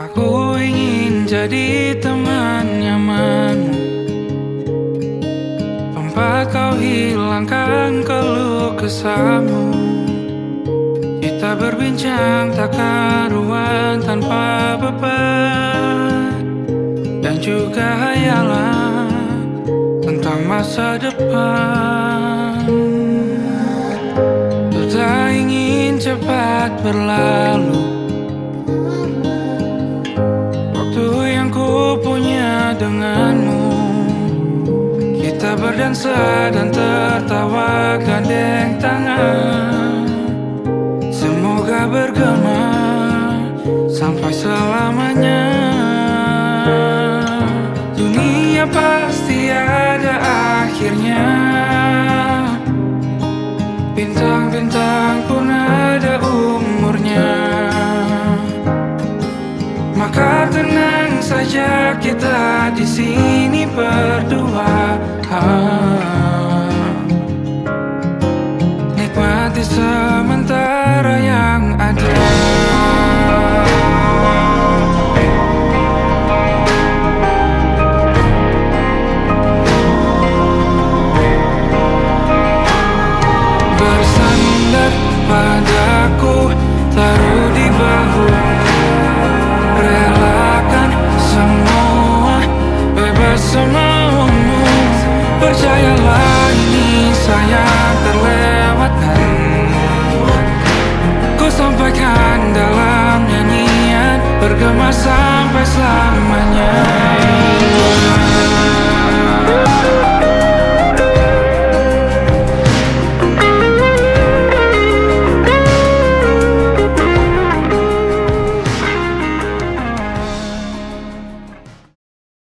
Aku ingin jadi teman nyamanmu, tempat kau hilangkan keluh kesahmu. Kita berbincang tak karuan tanpa beban, dan juga hayalan tentang masa depan. Ku tak ingin cepat berlalu waktu yang ku punya denganmu. Kita berdansa dan tertawa gandeng tangan, semoga bergema sampai selamanya. Dunia pasti ada akhirnya, bintang-bintang pun ada umurnya. Maka tenang saja kita di sini berdua, nikmati sementara yang ada. Bersandar padaku, taruh di bahu, relakan semua, bebas semaumu. Percayalah ini sayang terlewatkan, ku sampaikan dalam nyanyian, bergema sampai selamanya.